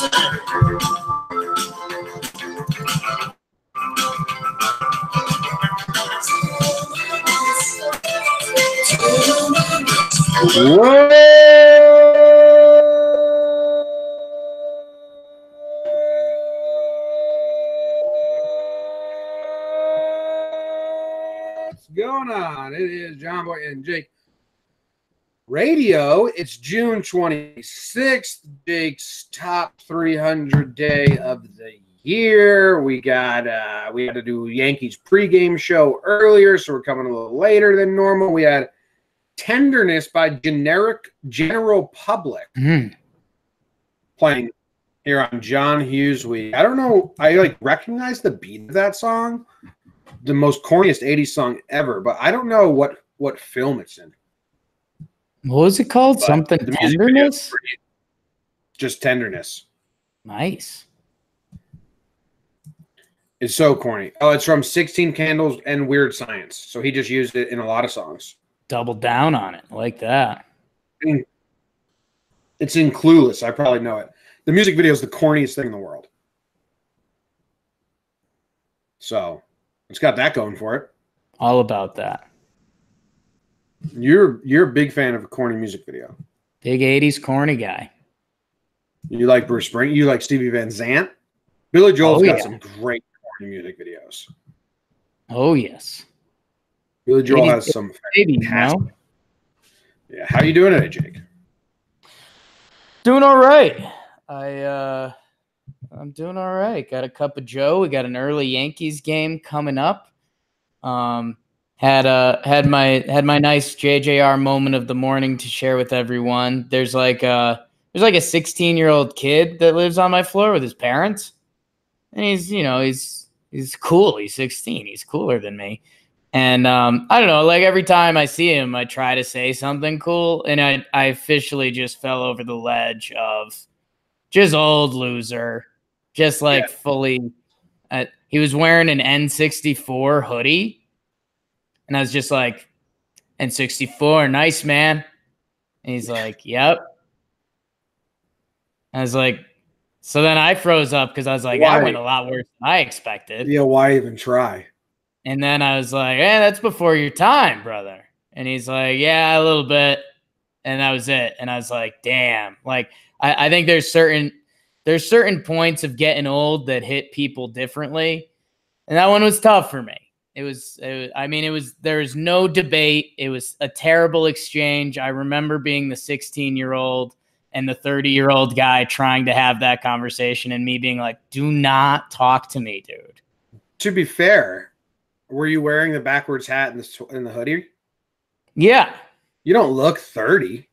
What's going on? It is Jomboy and Jake Radio. It's June 26th, Jake's top 300 day of the year. We had to do Yankees pregame show earlier, so we're coming a little later than normal. We had Tenderness by General Public playing here on John Hughes Week. I don't know. I recognize the beat of that song, the most corniest 80s song ever, but I don't know what film it's in. What was it called? But something Tenderness? Just Tenderness. Nice. It's so corny. Oh, it's from 16 Candles and Weird Science. So he just used it in a lot of songs. Double down on it. I like that. It's in Clueless. I probably know it. The music video is the corniest thing in the world. So it's got that going for it. All about that. You're a big fan of a corny music video. Big 80s corny guy. You like Bruce Springsteen? You like Stevie Van Zandt? Billy Joel's got some great corny music videos. Oh, yes. Billy Joel has some fantastic. Yeah. How you doing today, Jake? Doing all right. I'm doing all right. Got a cup of Joe. We got an early Yankees game coming up. Had my nice JJR moment of the morning to share with everyone. There's like a 16-year-old kid that lives on my floor with his parents, and he's cool. He's 16. He's cooler than me. And I don't know, like every time I see him, I try to say something cool, and I officially just fell over the ledge of just old loser, just fully. He was wearing an N64 hoodie, and I was just like, N64, nice, man. And he's like, yep. I was like, so then I froze up because I was like, that went a lot worse than I expected. Yeah, why even try? And then I was like, that's before your time, brother. And he's like, yeah, a little bit. And that was it. And I was like, damn. Like, I think there's certain points of getting old that hit people differently. And that one was tough for me. There was no debate. It was a terrible exchange. I remember being the 16-year-old and the 30-year-old guy trying to have that conversation and me being like, do not talk to me, dude. To be fair, were you wearing the backwards hat in the hoodie? Yeah. You don't look 30.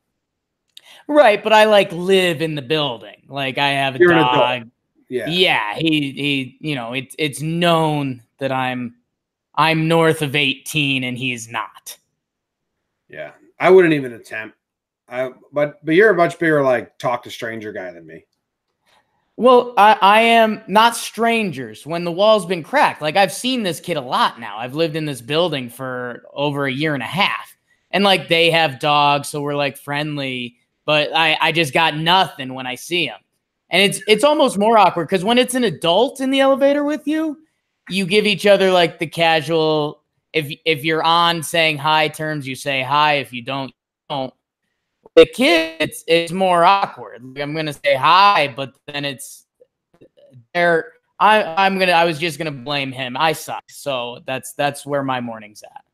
Right, but I live in the building. Like I have a dog. Yeah. Yeah, it's known that I'm north of 18 and he's not. Yeah. I wouldn't even attempt. But you're a much bigger talk to stranger guy than me. Well, I am not strangers when the wall's been cracked. Like, I've seen this kid a lot now. I've lived in this building for over a year and a half. And, they have dogs, so we're, friendly. But I just got nothing when I see him. And it's almost more awkward because when it's an adult in the elevator with you, you give each other, the casual, if you're on saying hi terms, you say hi. If you don't, you don't. The kids, it's more awkward. I'm gonna say hi, but then it's there. I was just gonna blame him. I suck. So that's where my morning's at.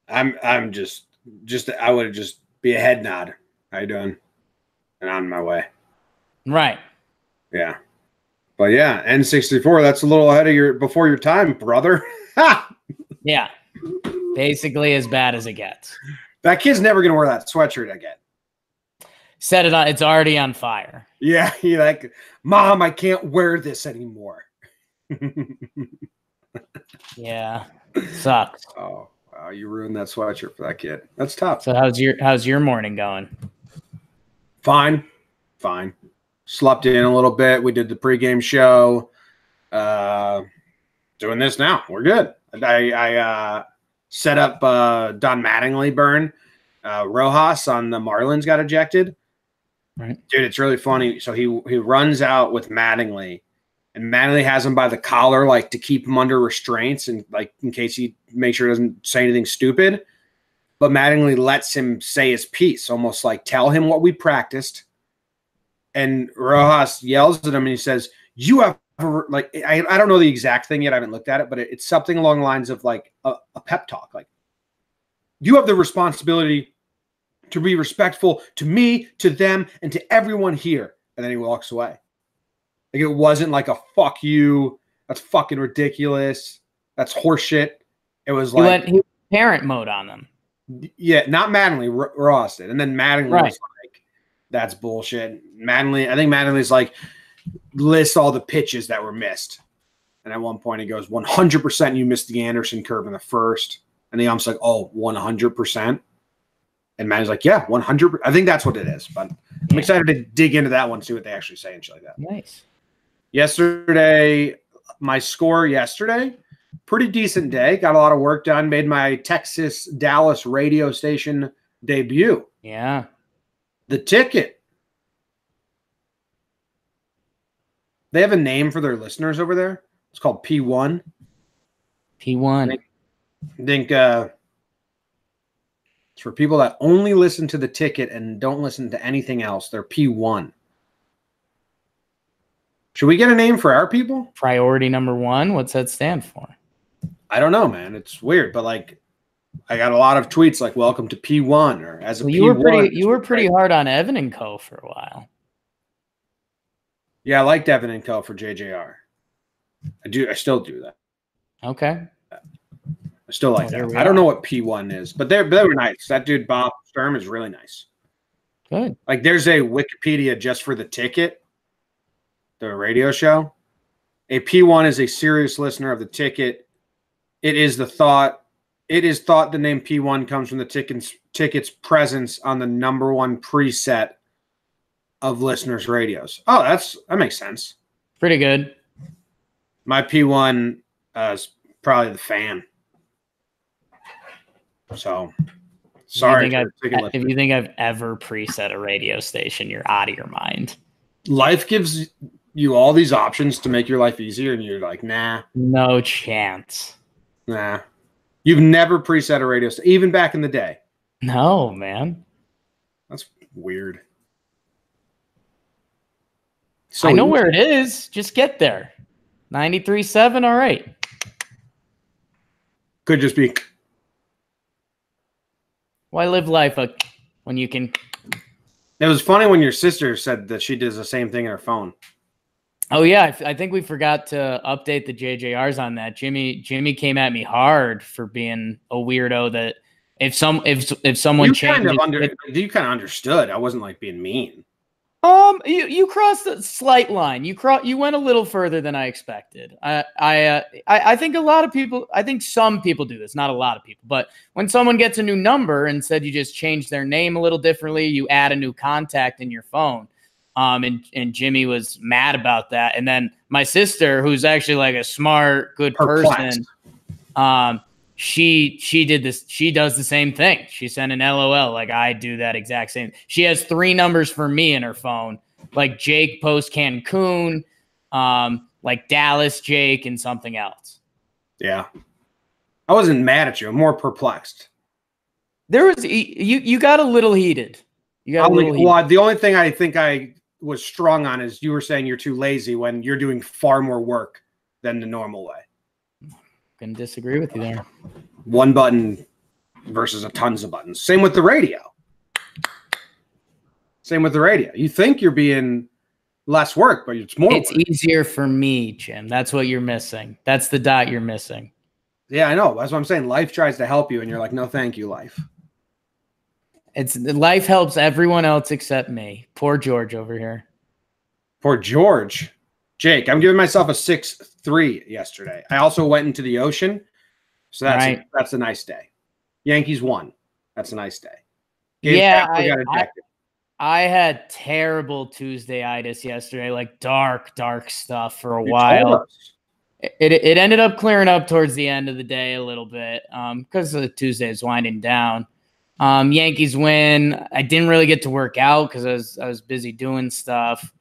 I'm just I would just be a head nod. How you doing? And on my way. Right. Yeah. But yeah, N64. That's a little ahead of before your time, brother. Yeah. Basically as bad as it gets. That kid's never gonna wear that sweatshirt again. Set it on. It's already on fire. Yeah, he Mom, I can't wear this anymore. Yeah, sucks. Oh, wow, you ruined that sweatshirt for that kid. That's tough. So how's your morning going? Fine. Slept in a little bit. We did the pregame show. Doing this now. We're good. I set up Don Mattingly burn. Rojas on the Marlins got ejected. Right. Dude, it's really funny. So he runs out with Mattingly, and Mattingly has him by the collar, like to keep him under restraints and like in case he makes sure he doesn't say anything stupid. But Mattingly lets him say his piece, almost like tell him what we practiced. And Rojas yells at him and he says, "You have like I don't know the exact thing yet. I haven't looked at it, but it's something along the lines of like a pep talk. Like you have the responsibility to be respectful to me, to them, and to everyone here." And then he walks away. Like it wasn't like a fuck you. That's fucking ridiculous. That's horseshit. It was like he went parent mode on them. Yeah, not Mattingly. Ross did, and then Mattingly was like, "That's bullshit." Mattingly, I think Mattingly's like list all the pitches that were missed, and at one point he goes, "100% you missed the Anderson curve in the first," and the ump's like, "Oh, 100%." And Mattingly's like, "Yeah, 100%." I think that's what it is, but I'm excited to dig into that one, see what they actually say and shit like that. Nice. Yesterday, my score yesterday. Pretty decent day. Got a lot of work done. Made my Texas Dallas radio station debut. Yeah. The Ticket. They have a name for their listeners over there. It's called P1. P1. I think it's for people that only listen to The Ticket and don't listen to anything else. They're P1. Should we get a name for our people? Priority number 1. What's that stand for? I don't know, man. It's weird, but like I got a lot of tweets like "Welcome to P1" or "As a P1." You were pretty hard on Evan and Co. for a while. Yeah, I liked Evan and Co. for JJR. I still do that. Okay. I still like that. I don't know what P1 is, but they were nice. That dude Bob Sturm is really nice. Good. Like there's a Wikipedia just for The Ticket, the radio show. A P1 is a serious listener of The Ticket. It is thought the name P1 comes from the Ticket's presence on the #1 preset of listeners' radios. Oh, that makes sense. Pretty good. My P1 is probably the Fan. So, sorry. If you think I've ever preset a radio station, you're out of your mind. Life gives you all these options to make your life easier, and you're like, nah. No chance. Nah. You've never preset a radio station, even back in the day. No, man. That's weird. So I know where it is. Just get there. 93.7, all right. Could just be. Why live life when you can? It was funny when your sister said that she does the same thing in her phone. Oh yeah, I think we forgot to update the JJRs on that. Jimmy came at me hard for being a weirdo. That if someone changes, you kind of understood. I wasn't like being mean. You crossed a slight line. You went a little further than I expected. I think a lot of people. I think some people do this. Not a lot of people, but when someone gets a new number and said you just changed their name a little differently, you add a new contact in your phone. And Jimmy was mad about that. And then my sister, who's actually like a smart, good person, she did this. She does the same thing. She sent an LOL. Like I do that exact same. She has 3 numbers for me in her phone, like Jake post Cancun, like Dallas Jake and something else. Yeah. I wasn't mad at you. I'm more perplexed. There was, you got a little heated. You got a little heated. Well, the only thing I think I was strong on is you were saying you're too lazy when you're doing far more work than the normal way. Couldn't disagree with you there. 1 button versus a tons of buttons. Same with the radio. You think you're being less work, but it's more. It's easier for me, Jim. That's what you're missing. That's the dot you're missing. Yeah, I know. That's what I'm saying. Life tries to help you, and you're like, no, thank you, life. Life helps everyone else except me. Poor George over here. Poor George. Jake, I'm giving myself a 6-3 yesterday. I also went into the ocean, so that's a nice day. Yankees won. That's a nice day. Gabe Kapler got ejected. I had terrible Tuesday-itis yesterday, like dark stuff for a while. It ended up clearing up towards the end of the day a little bit because the Tuesday is winding down. Yankees win. I didn't really get to work out because I was busy doing stuff.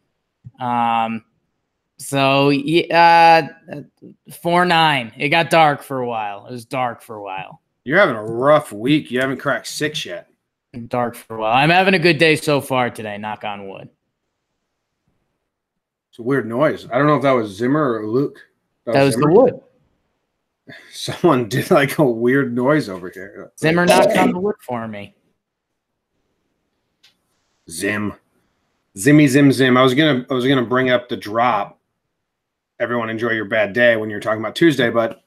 So 4-9. It got dark for a while. It was dark for a while. You're having a rough week. You haven't cracked 6 yet. Dark for a while. I'm having a good day so far today, knock on wood. It's a weird noise. I don't know if that was Zimmer or Luke. That was the wood. Someone did like a weird noise over here. Zimmer knocked on the wood for me. Zimmy, zim, zim. I was gonna bring up the drop. Everyone enjoy your bad day when you're talking about Tuesday, but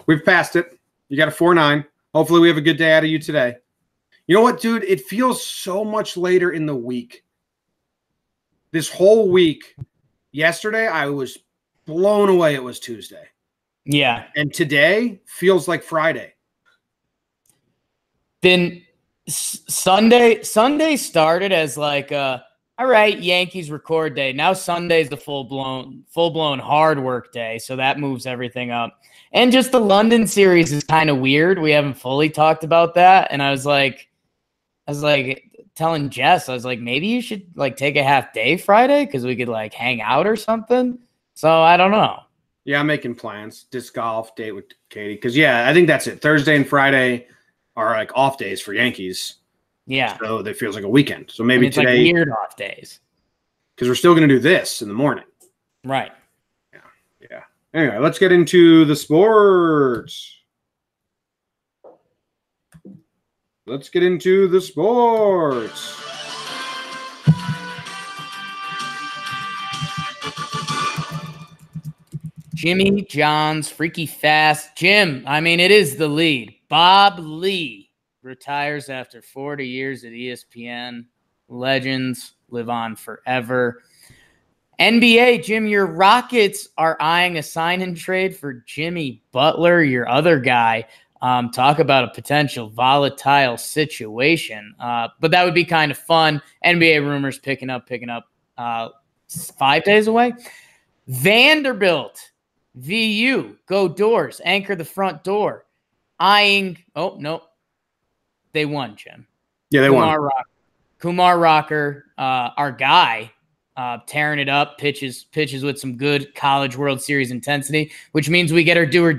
we've passed it. You got a 4-9. Hopefully we have a good day out of you today. You know what, dude? It feels so much later in the week. This whole week, yesterday, I was blown away it was Tuesday. Yeah. And today feels like Friday. Then Sunday started as like all right, Yankees record day. Now Sunday's the full-blown hard work day, so that moves everything up. And just the London series is kind of weird. We haven't fully talked about that. And I was like telling Jess, I was like, maybe you should like take a half day Friday because we could like hang out or something. So I don't know. Yeah, I'm making plans. Disc golf, date with Katie. Because, yeah, I think that's it. Thursday and Friday are like off days for Yankees. Yeah. So it feels like a weekend. So maybe it's today. Like weird off days. Because we're still going to do this in the morning. Right. Yeah. Anyway, let's get into the sports. Let's get into the sports. Jimmy John's Freaky Fast. Jim, I mean, it is the lead. Bob Lee retires after 40 years at ESPN. Legends live on forever. NBA, Jim, your Rockets are eyeing a sign-and trade for Jimmy Butler, your other guy. Talk about a potential volatile situation. But that would be kind of fun. NBA rumors picking up 5 days away. Vanderbilt, VU, go Doors, anchor the front door. Eyeing, oh, no. They won, Jim. Yeah, they won. Kumar Rocker, our guy, tearing it up, pitches with some good College World Series intensity, which means we get our do or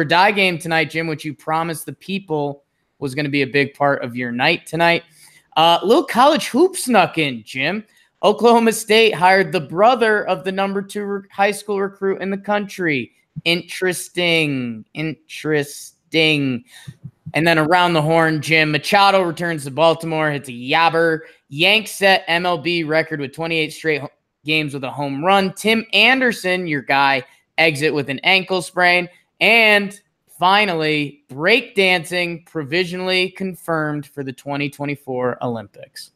die game tonight, Jim, which you promised the people was going to be a big part of your night tonight. Little college hoop snuck in, Jim. Oklahoma State hired the brother of the number 2 high school recruit in the country. Interesting. And then around the horn, Jim, Machado returns to Baltimore, hits a yabber. Yanks set MLB record with 28 straight games with a home run. Tim Anderson, your guy, exit with an ankle sprain. And finally, breakdancing provisionally confirmed for the 2024 Olympics.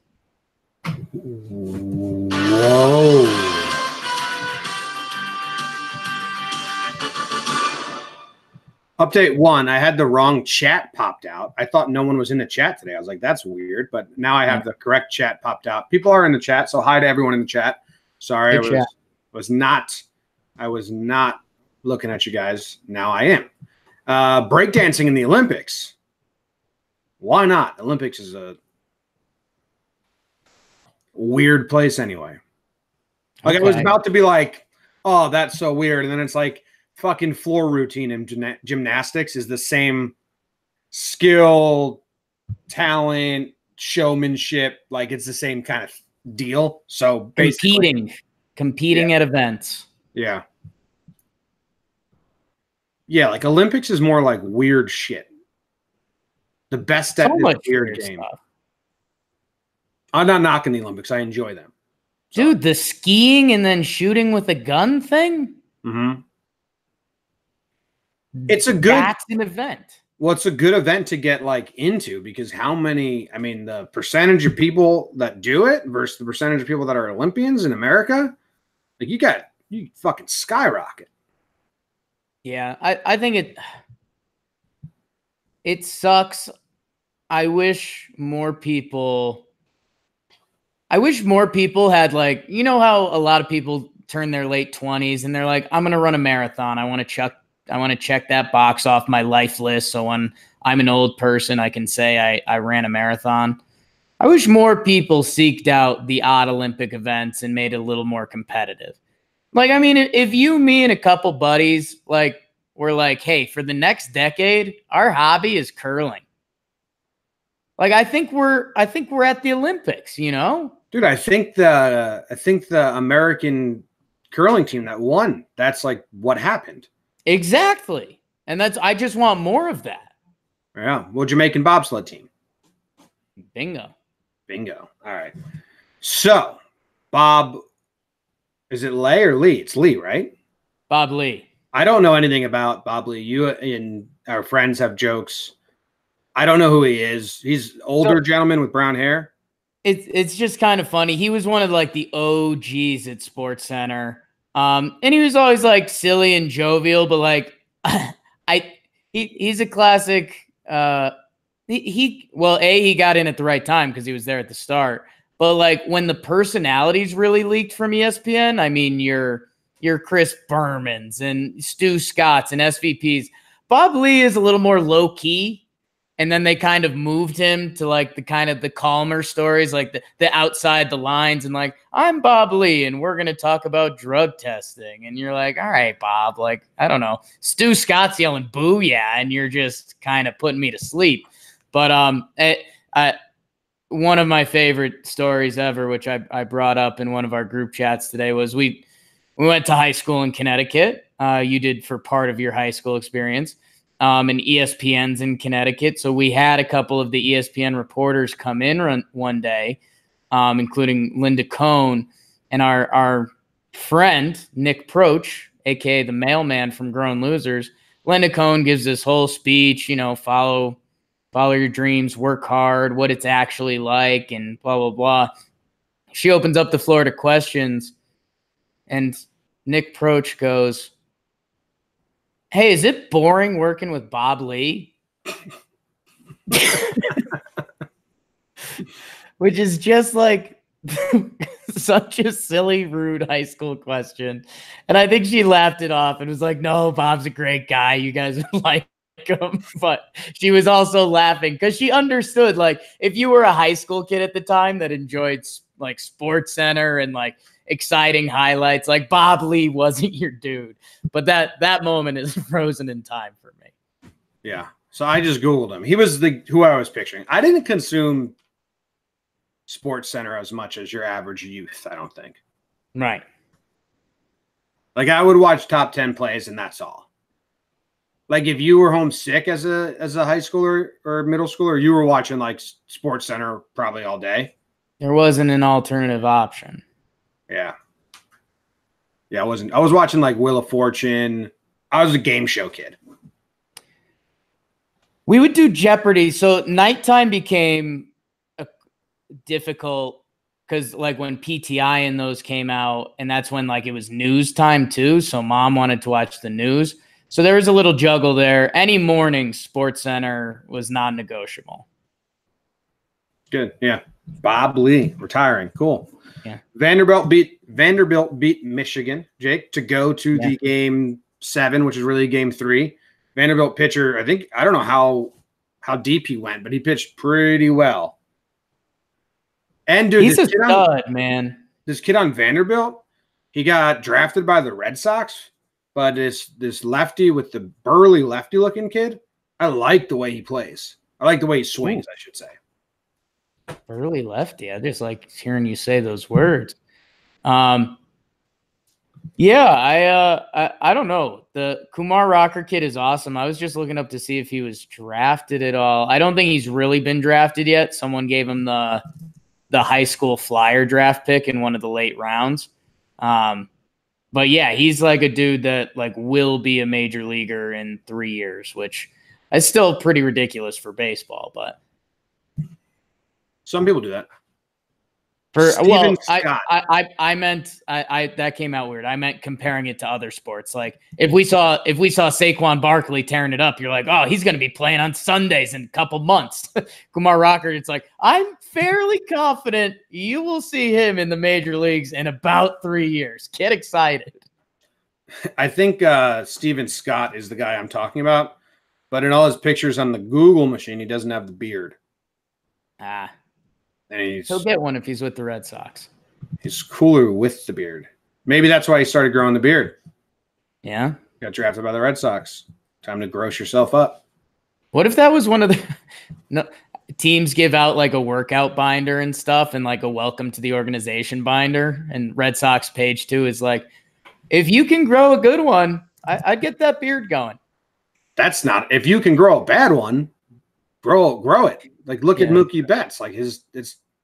Whoa. Update 1, I had the wrong chat popped out. I thought no one was in the chat today. I was like, that's weird. But now I have the correct chat popped out. People are in the chat, so hi to everyone in the chat. Sorry, I was not looking at you guys. Now I am. Breakdancing in the Olympics. Why not? Olympics is a weird place anyway. Like I was about to be like, oh, that's so weird. And then it's like, fucking floor routine in gymnastics is the same skill, talent, showmanship. Like it's the same kind of deal. So basically, competing at events. Yeah. Yeah. Like Olympics is more like weird shit. The best at this weird game. Stuff. I'm not knocking the Olympics. I enjoy them. Dude, the skiing and then shooting with a gun thing. Mm-hmm. That's an event. Well, it's a good event to get like into because the percentage of people that do it versus the percentage of people that are Olympians in America, like you fucking skyrocket. Yeah, I think it sucks. I wish more people had like, you know how a lot of people turn their late 20s and they're like, I'm going to run a marathon. I want to check that box off my life list. So when I'm an old person, I can say I ran a marathon. I wish more people seeked out the odd Olympic events and made it a little more competitive. Like, I mean, if you, me, and a couple buddies, like, we're like, hey, for the next decade, our hobby is curling. Like, I think we're at the Olympics, you know? Dude, I think the American curling team that won, that's like what happened. Exactly. And I just want more of that. Yeah. Well, Jamaican bobsled team. Bingo. All right. So, Bob, is it Lay or Lee? It's Lee, right? Bob Lee. I don't know anything about Bob Lee. You and our friends have jokes. I don't know who he is. He's an older gentleman with brown hair. It's just kind of funny. He was one of like the OGs at SportsCenter. And he was always like silly and jovial, but like he's a classic. He got in at the right time because he was there at the start. But like when the personalities really leaked from ESPN, I mean your Chris Bermans and Stu Scotts and SVPs. Bob Lee is a little more low key. And then they kind of moved him to like the calmer stories, like the outside the lines, and like, I'm Bob Lee and we're going to talk about drug testing. And you're like, all right, Bob, like, I don't know. Stu Scott's yelling booyah, and you're just kind of putting me to sleep. But one of my favorite stories ever, which I brought up in one of our group chats today, was we went to high school in Connecticut. You did for part of your high school experience. And ESPN's in Connecticut. So we had a couple of the ESPN reporters come in one day, including Linda Cohn and our friend, Nick Proch, a.k.a. the mailman from Grown Losers. Linda Cohn gives this whole speech, you know, follow your dreams, work hard, what it's actually like, and blah, blah, blah. She opens up the floor to questions, and Nick Proch goes, hey, is it boring working with Bob Lee? Which is just like such a silly, rude high school question. And I think she laughed it off and was like, no, Bob's a great guy. You guys would like him. But she was also laughing because she understood, like, if you were a high school kid at the time that enjoyed like SportsCenter and like exciting highlights, like Bob Lee wasn't your dude. But that moment is frozen in time for me. Yeah. So I just Googled him. He was who I was picturing. I didn't consume SportsCenter as much as your average youth, I don't think. Right. Like I would watch top 10 plays and that's all. Like if you were homesick as a high schooler or middle schooler, you were watching like SportsCenter probably all day. There wasn't an alternative option. Yeah. Yeah, I wasn't. I was watching like Wheel of Fortune. I was a game show kid. We would do Jeopardy. So nighttime became difficult because like when PTI and those came out, and that's when like it was news time too. So mom wanted to watch the news. So there was a little juggle there. Any morning, SportsCenter was non-negotiable. Good. Yeah. Bob Lee retiring. Cool. Yeah. Vanderbilt beat Michigan, Jake, to go to the game 7, which is really game 3. Vanderbilt pitcher, I don't know how deep he went, but he pitched pretty well. And dude, he's a stud, man. This kid on Vanderbilt, he got drafted by the Red Sox, but this lefty with the burly lefty-looking kid, I like the way he plays. I like the way he swings, I should say. Burly lefty. I just like hearing you say those words. I don't know. The Kumar Rocker kid is awesome. I was just looking up to see if he was drafted at all. I don't think he's really been drafted yet. Someone gave him the high school flyer draft pick in one of the late rounds. But yeah, he's like a dude that like will be a major leaguer in 3 years, which is still pretty ridiculous for baseball, but some people do that. I meant that came out weird. I meant comparing it to other sports. Like if we saw Saquon Barkley tearing it up, you're like, oh, he's going to be playing on Sundays in a couple months. Kumar Rocker, it's like, I'm fairly confident you will see him in the major leagues in about 3 years. Get excited. I think Steven Scott is the guy I'm talking about, but in all his pictures on the Google machine, he doesn't have the beard. Ah, And he'll get one if he's with the Red Sox. He's cooler with the beard. Maybe that's why he started growing the beard. Yeah. Got drafted by the Red Sox. Time to gross yourself up. What if that was one of the teams give out like a workout binder and stuff and like a welcome to the organization binder, and Red Sox page 2 is like, if you can grow a good one, I'd get that beard going. That's not, if you can grow a bad one, grow it. Like look at Mookie Betts. Like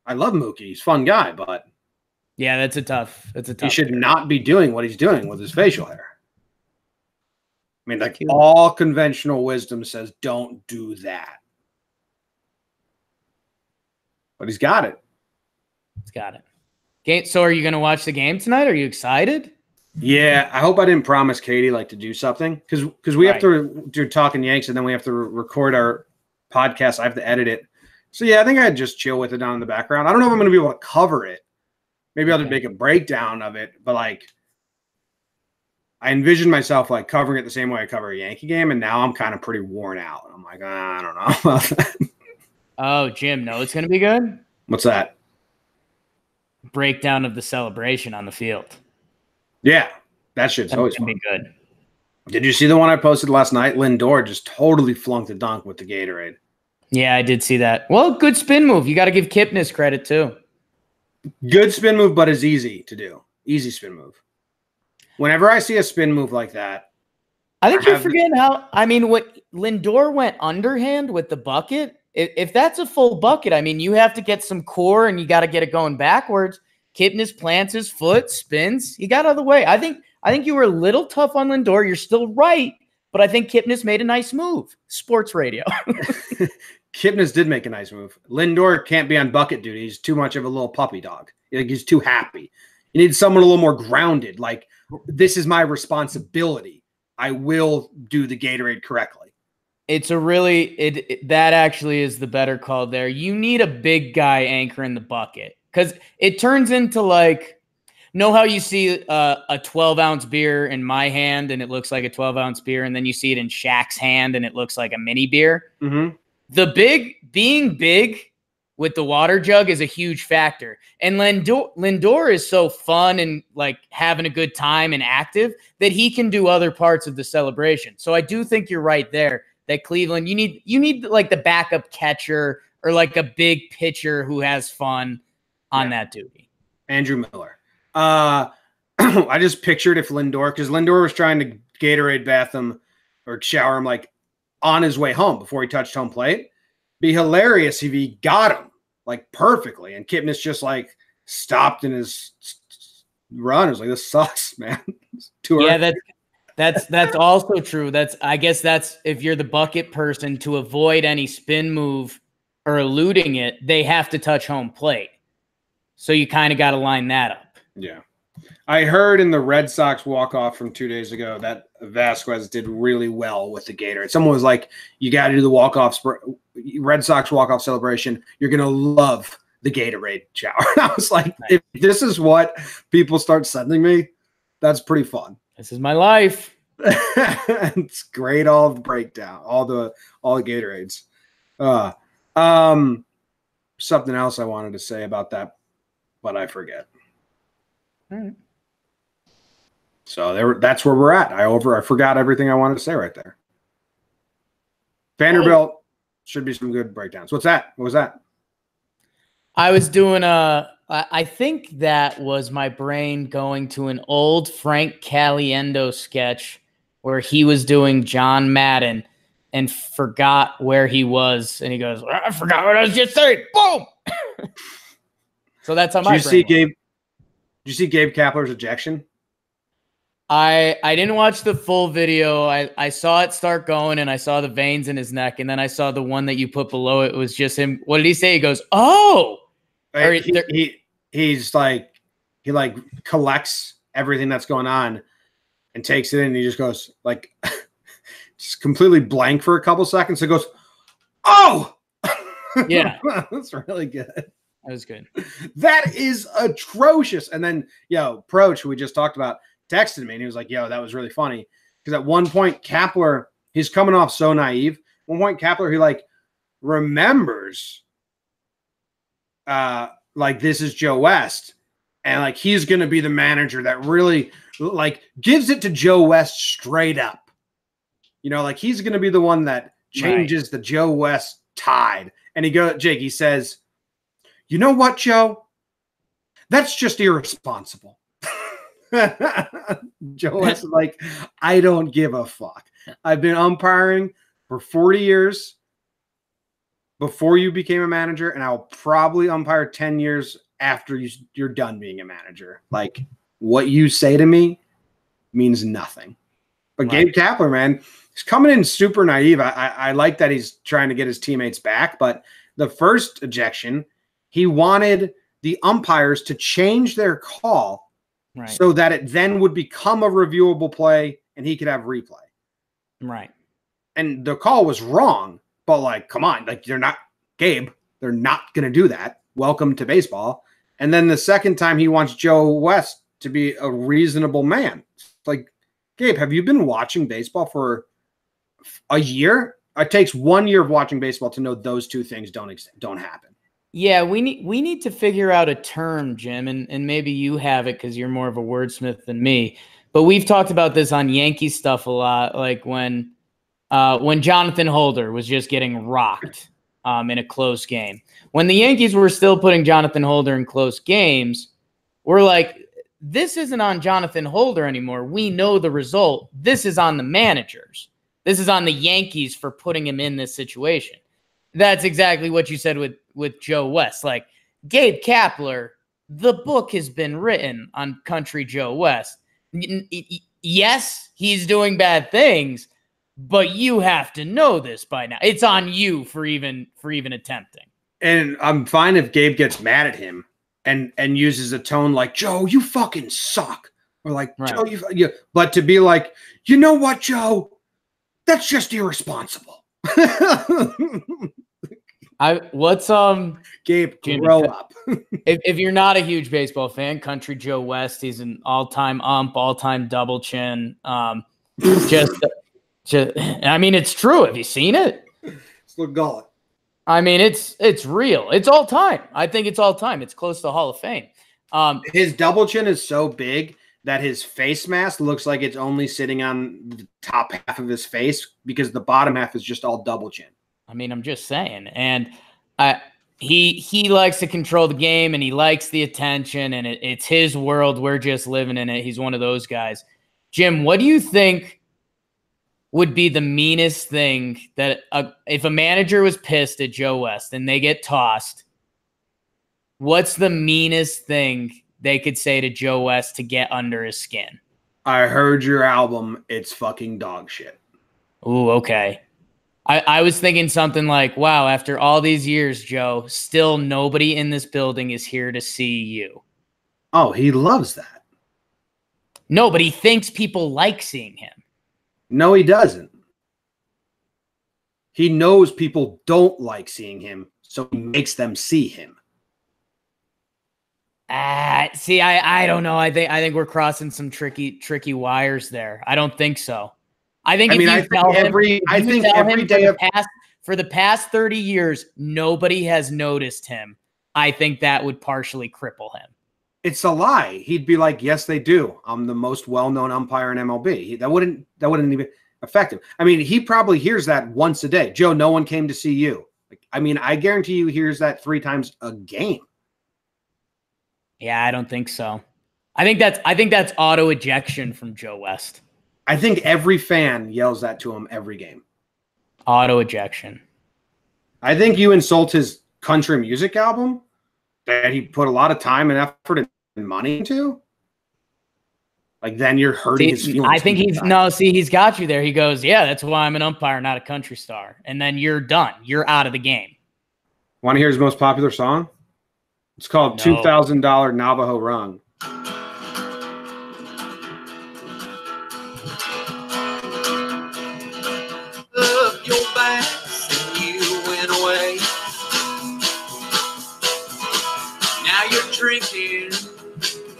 I love Mookie. He's a fun guy, but yeah, that's a tough. He should not be doing what he's doing with his facial hair. I mean, like all conventional wisdom says, don't do that. But he's got it. He's got it. So are you going to watch the game tonight? Are you excited? Yeah, I hope I didn't promise Katie like to do something because we have to do Talking Yanks and then we have to record our podcast. I have to edit it. So yeah, I think I'd just chill with it down in the background. I don't know if I'm going to be able to cover it. Maybe I'll just make a breakdown of it, but like I envisioned myself like covering it the same way I cover a Yankee game, and now I'm kind of pretty worn out. I'm like, I don't know about that. Oh, Jim, no, it's going to be good. What's that? Breakdown of the celebration on the field. Yeah, that shit's always going to be good. Did you see the one I posted last night? Lindor just totally flunked the dunk with the Gatorade. Yeah, I did see that. Well, good spin move. You got to give Kipnis credit too. Good spin move, but it's easy to do. Easy spin move. Whenever I see a spin move like that, I think you're forgetting how. I mean, what Lindor went underhand with the bucket. If that's a full bucket, I mean, you have to get some core and you got to get it going backwards. Kipnis plants his foot, spins. He got out of the way. I think you were a little tough on Lindor. You're still right, but I think Kipnis made a nice move. Sports radio. Kipnis did make a nice move. Lindor can't be on bucket duty. He's too much of a little puppy dog. Like he's too happy. You need someone a little more grounded. Like, this is my responsibility. I will do the Gatorade correctly. It's a really that actually is the better call there. You need a big guy anchoring the bucket because it turns into like, know how you see a 12-ounce beer in my hand and it looks like a 12-ounce beer, and then you see it in Shaq's hand and it looks like a mini beer. Mm-hmm. Being big with the water jug is a huge factor. And Lindor is so fun and like having a good time and active that he can do other parts of the celebration. So I do think you're right there that Cleveland, you need like the backup catcher or like a big pitcher who has fun on that duty. Andrew Miller. I just pictured if Lindor, because Lindor was trying to Gatorade bath him or shower him like on his way home before he touched home plate. Be hilarious if he got him like perfectly, and Kipnis just like stopped in his run. It was like, this sucks, man. Yeah, that's also true. I guess that's if you're the bucket person, to avoid any spin move or eluding it, they have to touch home plate. So you kind of got to line that up. Yeah. I heard in the Red Sox walk-off from 2 days ago that Vasquez did really well with the Gatorade. Someone was like, you got to do the Red Sox walk-off celebration. You're going to love the Gatorade shower. I was like, if this is what people start sending me, that's pretty fun. This is my life. It's great. All the breakdown, all the Gatorades. Something else I wanted to say about that, but I forget. All right. So that's where we're at. I forgot everything I wanted to say right there. Vanderbilt should be some good breakdowns. What's that? What was that? I was doing I think that was my brain going to an old Frank Caliendo sketch where he was doing John Madden and forgot where he was. And he goes, I forgot what I was just saying. Boom. So that's how my brain did you see Gabe Kapler's ejection? I didn't watch the full video. I saw it start going and I saw the veins in his neck. And then I saw the one that you put below it was just him. What did he say? He goes, oh. He collects everything that's going on and takes it in. And he just goes like, just completely blank for a couple seconds. It goes, oh, yeah, that's really good. That was good. That is atrocious. And then, Proch, who we just talked about, texted me and he was like, yo, that was really funny. Because at one point, Kapler, he's coming off so naive. At one point, Kapler, he like remembers like this is Joe West. And like he's going to be the manager that really like gives it to Joe West straight up. You know, like he's going to be the one that changes the Joe West tide. And Jake, he says, you know what, Joe? That's just irresponsible. Joe West is like, I don't give a fuck. I've been umpiring for 40 years before you became a manager, and I'll probably umpire 10 years after you're done being a manager. Like, what you say to me means nothing. But Gabe Kapler, man, he's coming in super naive. I like that he's trying to get his teammates back, but the first ejection, he wanted the umpires to change their call so that it then would become a reviewable play and he could have replay. Right. And the call was wrong, but like, come on, like they're not, Gabe, they're not going to do that. Welcome to baseball. And then the second time he wants Joe West to be a reasonable man. It's like, Gabe, have you been watching baseball for a year? It takes 1 year of watching baseball to know those two things don't happen. Yeah, we need to figure out a term, Jim, and maybe you have it because you're more of a wordsmith than me. But we've talked about this on Yankee stuff a lot, like when Jonathan Holder was just getting rocked in a close game. When the Yankees were still putting Jonathan Holder in close games, we're like, this isn't on Jonathan Holder anymore. We know the result. This is on the managers. This is on the Yankees for putting him in this situation. That's exactly what you said with Joe West. Like, Gabe Kapler, the book has been written on Country Joe West. Yes, he's doing bad things, but you have to know this by now. It's on you for even attempting. And I'm fine if Gabe gets mad at him and uses a tone like, Joe, you fucking suck. Or like, Joe, you. But to be like, you know what, Joe? That's just irresponsible. Gabe, grow up. if you're not a huge baseball fan, Country Joe West, he's an all-time ump, all-time double chin. Just I mean, it's true. Have you seen it? It's look gullet. I mean, it's real. It's all time. I think it's all time. It's close to Hall of Fame. His double chin is so big that his face mask looks like it's only sitting on the top half of his face because the bottom half is just all double chin. I mean, I'm just saying. And he likes to control the game and he likes the attention and it's his world. We're just living in it. He's one of those guys. Jim, what do you think would be the meanest thing that if a manager was pissed at Joe West and they get tossed, what's the meanest thing they could say to Joe West to get under his skin? I heard your album. It's fucking dog shit. Ooh, okay. I was thinking something like, wow, after all these years, Joe, still nobody in this building is here to see you. Oh, he loves that. No, but he thinks people like seeing him. No, he doesn't. He knows people don't like seeing him, so he makes them see him. See, I don't know. I think we're crossing some tricky wires there. I don't think so. I think for the past 30 years, nobody has noticed him. I think that would partially cripple him. It's a lie. He'd be like, yes, they do. I'm the most well-known umpire in MLB. That wouldn't even affect him. I mean, he probably hears that once a day. Joe, no one came to see you. I mean, I guarantee you he hears that 3 times a game. Yeah, I don't think so. I think that's auto ejection from Joe West. I think every fan yells that to him every game. Auto ejection. I think you insult his country music album that he put a lot of time and effort and money into. Like, then you're hurting his feelings. I think he's got you there. He goes, yeah, that's why I'm an umpire, not a country star. And then you're done. You're out of the game. Want to hear his most popular song? It's called $2,000 Navajo Rung.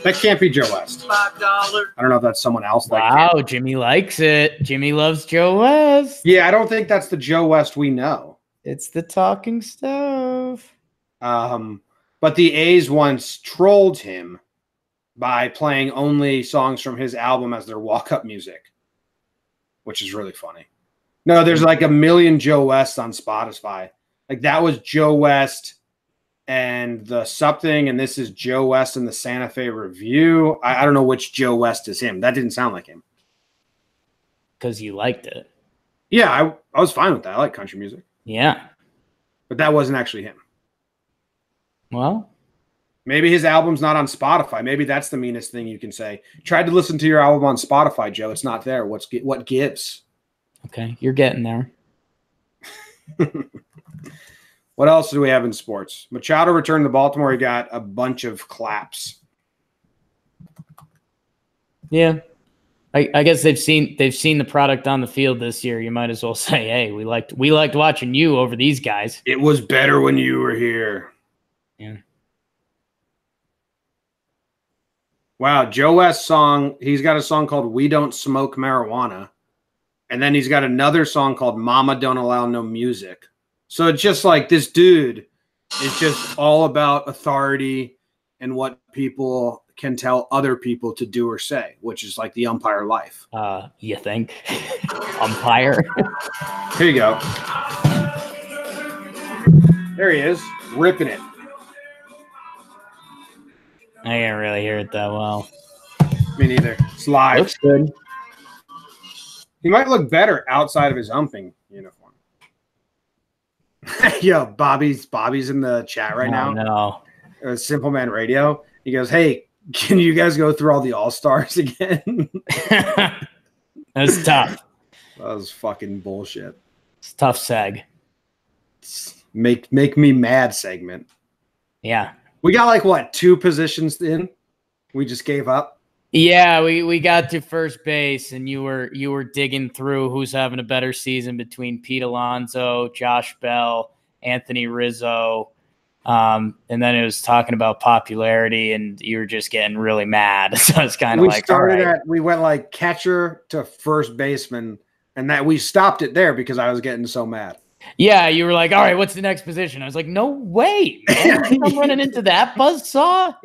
That can't be Joe West. $5. I don't know if that's someone else. Wow, Jimmy likes it. Jimmy loves Joe West. Yeah, I don't think that's the Joe West we know. It's the talking stove. But the A's once trolled him by playing only songs from his album as their walk-up music, which is really funny. No, there's like a million Joe Wests on Spotify. Like that was Joe West and the something, and this is Joe West and the Santa Fe Review. I don't know which Joe West is him. That didn't sound like him. Because you liked it. Yeah, I was fine with that. I like country music. Yeah. But that wasn't actually him. Well, maybe his album's not on Spotify. Maybe that's the meanest thing you can say. Tried to listen to your album on Spotify, Joe. It's not there. What gives? Okay, you're getting there. What else do we have in sports? Machado returned to Baltimore. He got a bunch of claps. Yeah. I guess they've seen the product on the field this year. You might as well say, hey, we liked watching you over these guys. It was better when you were here. Yeah. Wow, Joe West's song, he's got a song called We Don't Smoke Marijuana. And then he's got another song called Mama Don't Allow No Music. So it's just like this dude is just all about authority and what people can tell other people to do or say, which is like the umpire life. You think? Umpire? Here you go. There he is, ripping it. I can't really hear it that well. Me neither. It's live. Looks good. He might look better outside of his umping uniform. Yo, Bobby's in the chat right now. No. Simple Man Radio. He goes, hey, can you guys go through all the All-Stars again? That's tough. That was fucking bullshit. It's tough seg. Make me mad segment. Yeah. We got like what, 2 positions in? We just gave up. Yeah, we got to first base, and you were digging through who's having a better season between Pete Alonso, Josh Bell, Anthony Rizzo, and then it was talking about popularity, and you were just getting really mad. So it's kind of like we went like catcher to first baseman, and that we stopped it there because I was getting so mad. Yeah, you were like, all right, what's the next position? I was like, no way, man. I'm running into that buzzsaw.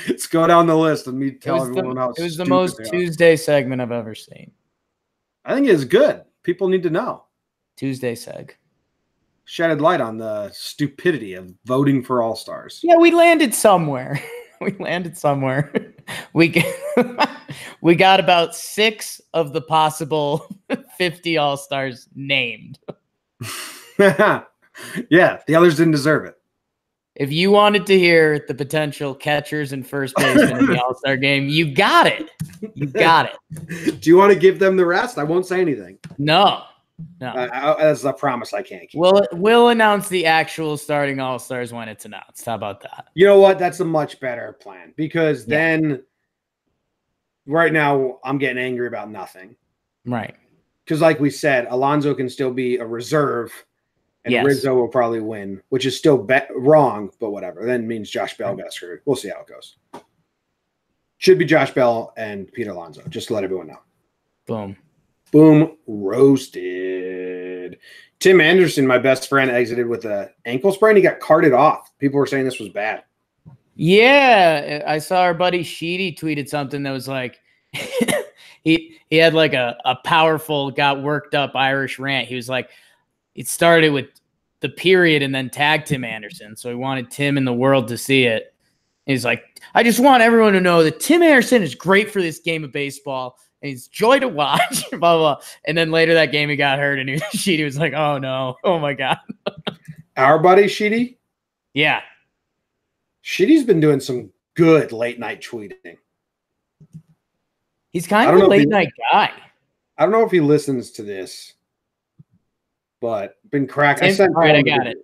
Let's go down the list and me tell everyone how it was the most Tuesday segment I've ever seen. I think it's good. People need to know. Tuesday seg. Shedded light on the stupidity of voting for All-Stars. Yeah, we landed somewhere. We got about 6 of the possible 50 All-Stars named. Yeah, the others didn't deserve it. If you wanted to hear the potential catchers and first baseman in the All-Star game, you got it. You got it. Do you want to give them the rest? I won't say anything. No. That's a promise I can't keep. We'll announce the actual starting All-Stars when it's announced. How about that? You know what? That's a much better plan because then right now I'm getting angry about nothing. Right. Because like we said, Alonso can still be a reserve and Rizzo will probably win, which is still wrong, but whatever. Then means Josh Bell got screwed. We'll see how it goes. Should be Josh Bell and Pete Alonso, just to let everyone know. Boom. Boom. Roasted. Tim Anderson, my best friend, exited with an ankle sprain. He got carted off. People were saying this was bad. Yeah, I saw our buddy Sheedy tweeted something that was like he had like a powerful, got worked up Irish rant. He was like, it started with the period and then tagged Tim Anderson. So he wanted Tim and the world to see it. He's like, I just want everyone to know that Tim Anderson is great for this game of baseball. And he's joy to watch, blah, blah, blah. And then later that game he got hurt and Sheedy was like, oh no, oh my God. Our buddy Sheedy? Yeah. Sheedy's been doing some good late night tweeting. He's kind of a late night guy. I don't know if he listens to this, but been cracking. All right, I got it.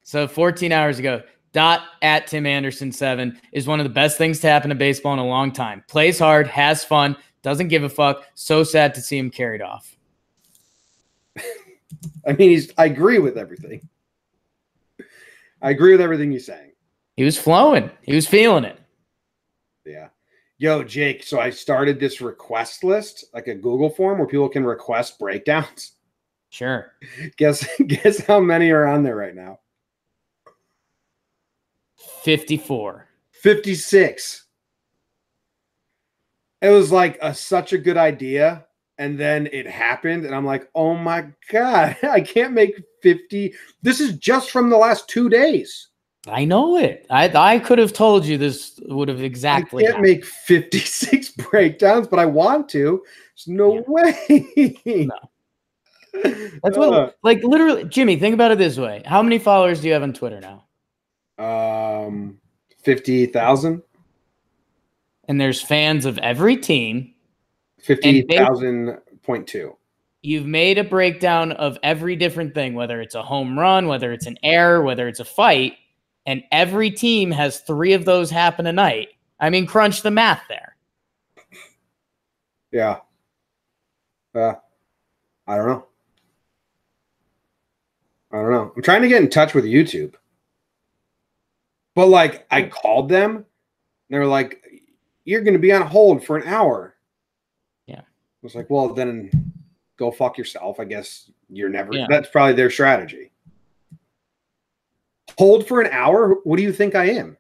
So 14 hours ago, at Tim Anderson 7 is one of the best things to happen to baseball in a long time. Plays hard, has fun, doesn't give a fuck. So sad to see him carried off. I mean, I agree with everything. I agree with everything he's saying. He was flowing. He was feeling it. Yeah. Yo, Jake, so I started this request list, like a Google form where people can request breakdowns. Sure. Guess how many are on there right now? 54. 56. It was like such a good idea, and then it happened, and I'm like, oh my God, I can't make 50. This is just from the last 2 days. I know it. I could have told you this would have exactly I can't make 56 breakdowns, but I want to. There's no way. No. That's what, like, literally, Jimmy, think about it this way. How many followers do you have on Twitter now? 50,000. And there's fans of every team. 50,000.2. You've made a breakdown of every different thing, whether it's a home run, whether it's an error, whether it's a fight, and every team has 3 of those happen a night. I mean, crunch the math there. Yeah. I don't know. I'm trying to get in touch with YouTube. But, like, I called them. And they were like, you're going to be on hold for an hour. Yeah. I was like, well, then go fuck yourself. I guess you're never. Yeah. That's probably their strategy. Hold for an hour? What do you think I am?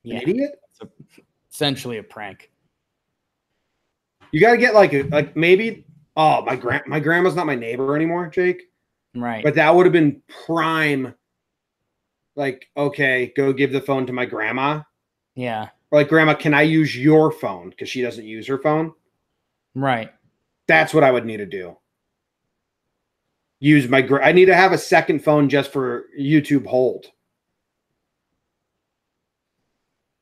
An idiot? It's essentially a prank. You got to get like maybe. Oh, my grandma's not my neighbor anymore, Jake. Right. But that would have been prime. Like, okay, go give the phone to my grandma. Yeah. Or like, grandma, can I use your phone? Because she doesn't use her phone. Right. That's what I would need to do. Use I need to have a second phone just for YouTube hold.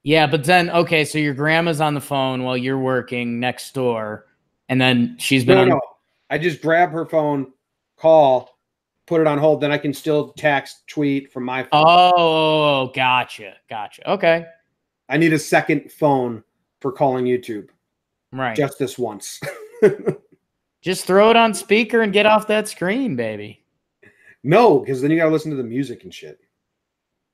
Yeah, but then, okay, so your grandma's on the phone while you're working next door, and then she's been No. I just grab her phone, call, put it on hold, then I can still text, tweet from my phone. Oh, gotcha. Okay. I need a second phone for calling YouTube. Right. Just this once. Just throw it on speaker and get off that screen, baby. No, because then you got to listen to the music and shit.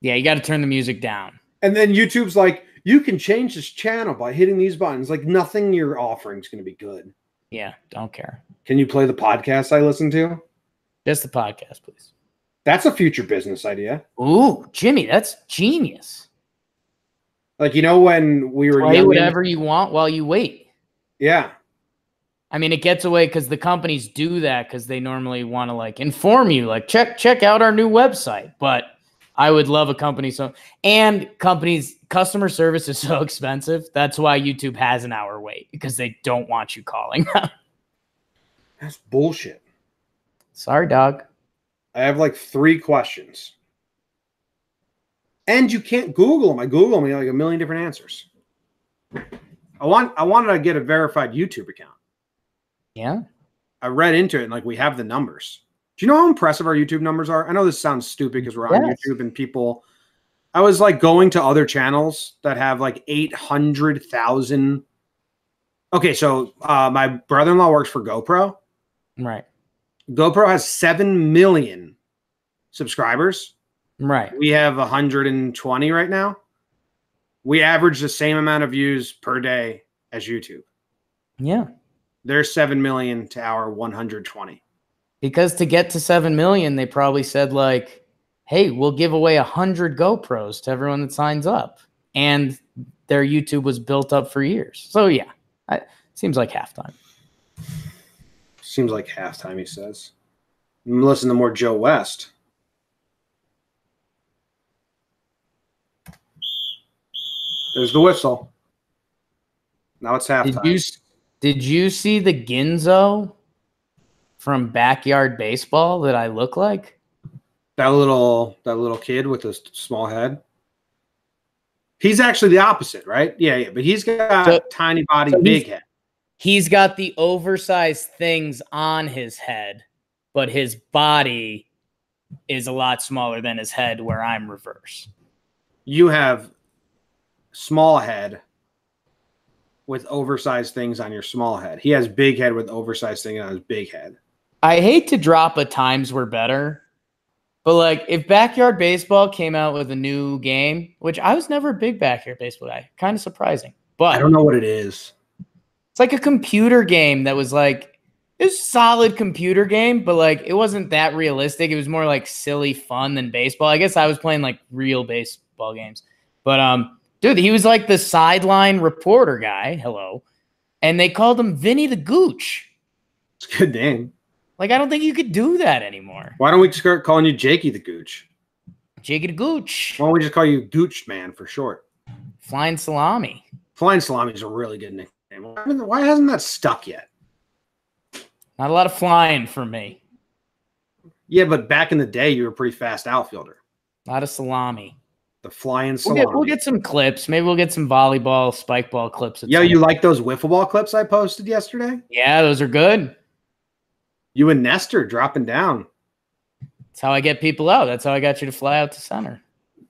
Yeah, you got to turn the music down. And then YouTube's like, you can change this channel by hitting these buttons. Like, nothing you're offering is going to be good. Yeah, don't care. Can you play the podcast I listen to? Just the podcast, please. That's a future business idea. Ooh, Jimmy, that's genius. Like, you know, when we were play whatever you want while you wait. Yeah. I mean, it gets away because the companies do that because they normally want to like inform you, like check out our new website. But I would love a company customer service is so expensive. That's why YouTube has an hour wait because they don't want you calling. That's bullshit. Sorry, dog. I have like 3 questions. And you can't Google them. I Google them, like a million different answers. I wanted to get a verified YouTube account. Yeah. I read into it and like we have the numbers. Do you know how impressive our YouTube numbers are? I know this sounds stupid because we're on YouTube and people. I was like going to other channels that have like 800,000. Okay, so my brother-in-law works for GoPro. Right. GoPro has 7 million subscribers. Right. We have 120 right now. We average the same amount of views per day as YouTube. Yeah. They're 7 million to our 120. Because to get to 7 million, they probably said like, hey, we'll give away 100 GoPros to everyone that signs up. And their YouTube was built up for years. So yeah, seems like halftime. Seems like halftime, he says. Listen to more Joe West. There's the whistle. Now it's halftime. Did you see the Ginzo from Backyard Baseball that I look like? That little kid with a small head. He's actually the opposite, right? Yeah. But he's got tiny body, big head. He's got the oversized things on his head, but his body is a lot smaller than his head, where I'm reverse. You have small head with oversized things on your small head. He has big head with oversized things on his big head. I hate to drop a times were better, but like if Backyard Baseball came out with a new game, which I was never a big Backyard Baseball guy, kind of surprising. But I don't know what it is. it's like a computer game that was like, it was a solid computer game, but like it wasn't that realistic. It was more like silly fun than baseball. I guess I was playing like real baseball games. But dude, he was like the sideline reporter guy. Hello. And they called him Vinny the Gooch. It's a good name. Like, I don't think you could do that anymore. Why don't we start calling you Jakey the Gooch? Jakey the Gooch. Why don't we just call you Gooch Man for short? Flying Salami. Flying Salami is a really good nickname. Why hasn't that stuck yet? Not a lot of flying for me. Yeah, but back in the day, you were a pretty fast outfielder. A lot of salami. The Flying Salami. We'll get some clips. Maybe we'll get some volleyball, spike ball clips. Yo, you like those wiffle ball clips I posted yesterday? Yeah, those are good. You and Nestor dropping down. That's how I get people out. That's how I got you to fly out to center.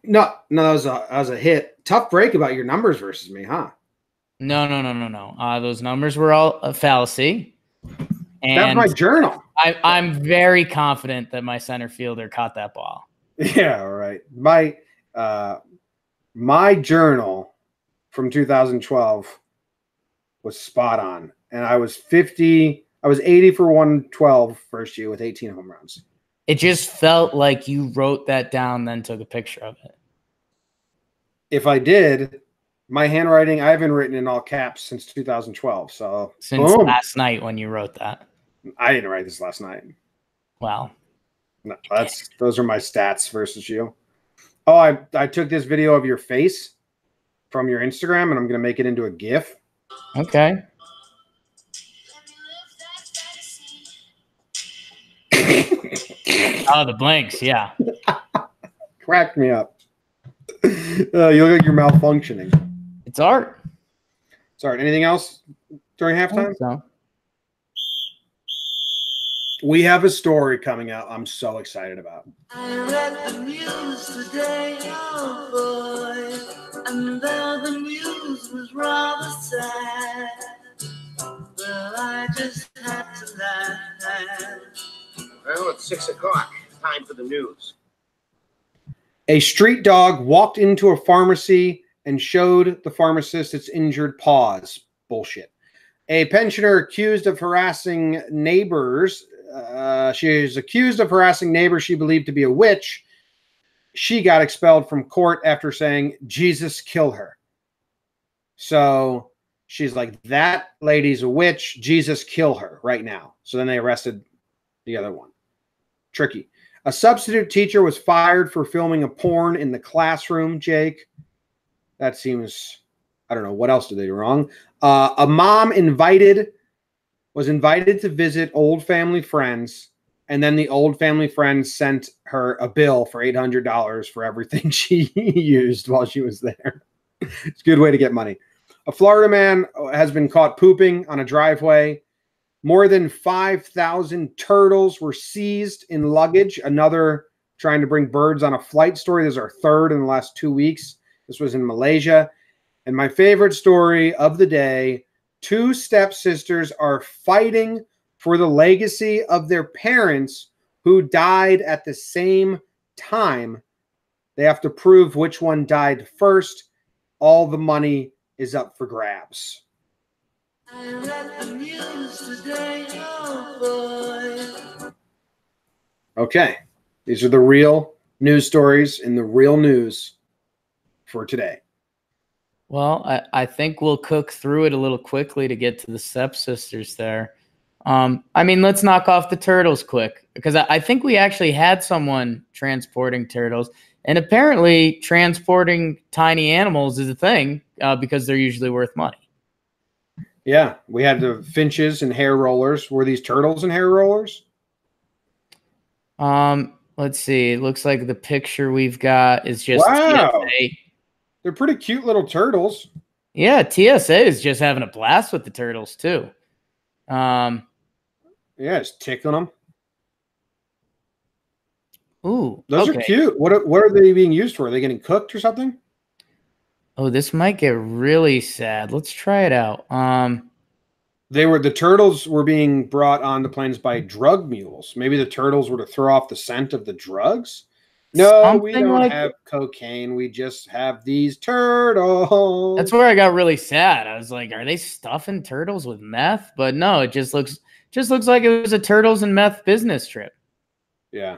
No, that was a hit. Tough break about your numbers versus me, huh? No. Those numbers were all a fallacy. And that's my journal. I'm very confident that my center fielder caught that ball. Yeah, all right. My journal from 2012 was spot on, and I was 80 for 112 first year with 18 home runs. It just felt like you wrote that down, then took a picture of it. If I did, my handwriting, I haven't written in all caps since 2012. So since boom. Last night when you wrote that. I didn't write this last night. Wow. No, those are my stats versus you. Oh, I took this video of your face from your Instagram, and I'm going to make it into a GIF. Okay. Oh, the blanks, yeah. Cracked me up. You look like you're malfunctioning. It's art. It's art. Anything else during halftime? So. We have a story coming out I'm so excited about. I read the news today, oh boy, and though the news was rather sad, well, I just had to laugh. Well, it's 6 o'clock. Time for the news. A street dog walked into a pharmacy and showed the pharmacist its injured paws. Bullshit. A pensioner accused of harassing neighbors. She is accused of harassing neighbors she believed to be a witch. She got expelled from court after saying, Jesus, kill her. So she's like, that lady's a witch. Jesus, kill her right now. So then they arrested the other one. Tricky. A substitute teacher was fired for filming a porn in the classroom, Jake. That seems, I don't know. What else did they do wrong? A mom was invited to visit old family friends, and then the old family friends sent her a bill for $800 for everything she used while she was there. It's a good way to get money. A Florida man has been caught pooping on a driveway. More than 5,000 turtles were seized in luggage. Another trying to bring birds on a flight story. This is our third in the last 2 weeks. This was in Malaysia. And my favorite story of the day, 2 stepsisters are fighting for the legacy of their parents who died at the same time. They have to prove which one died first. All the money is up for grabs. I read the news today, oh boy. Okay. These are the real news stories in the real news for today. Well, I think we'll cook through it a little quickly to get to the stepsisters there. I mean, let's knock off the turtles quick, because I think we actually had someone transporting turtles, and apparently transporting tiny animals is a thing because they're usually worth money. Yeah, we had the finches and hair rollers. Were these turtles and hair rollers? Let's see. It looks like the picture we've got is just wow. TSA. They're pretty cute little turtles. Yeah, TSA is just having a blast with the turtles too. Yeah, just tickling them. Ooh, those okay. are cute. What are they being used for? Are they getting cooked or something? Oh, this might get really sad. Let's try it out. The turtles were being brought onto planes by drug mules. Maybe the turtles were to throw off the scent of the drugs. No, we Something don't like have cocaine. We just have these turtles. that's where I got really sad. I was like, are they stuffing turtles with meth? But no, it just looks like it was a turtles and meth business trip. Yeah.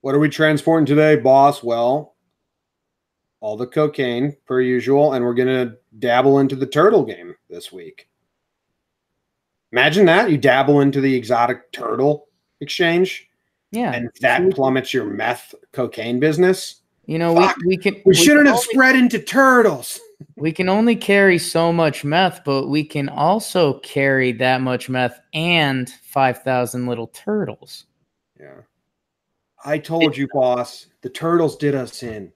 What are we transporting today, boss? Well, all the cocaine per usual, and we're gonna dabble into the turtle game this week. Imagine that. You dabble into the exotic turtle exchange. Yeah. And that plummets your meth cocaine business. You know, we shouldn't have spread into turtles. We can only carry so much meth, but we can also carry that much meth and 5,000 little turtles. Yeah. I told you, boss, the turtles did us in.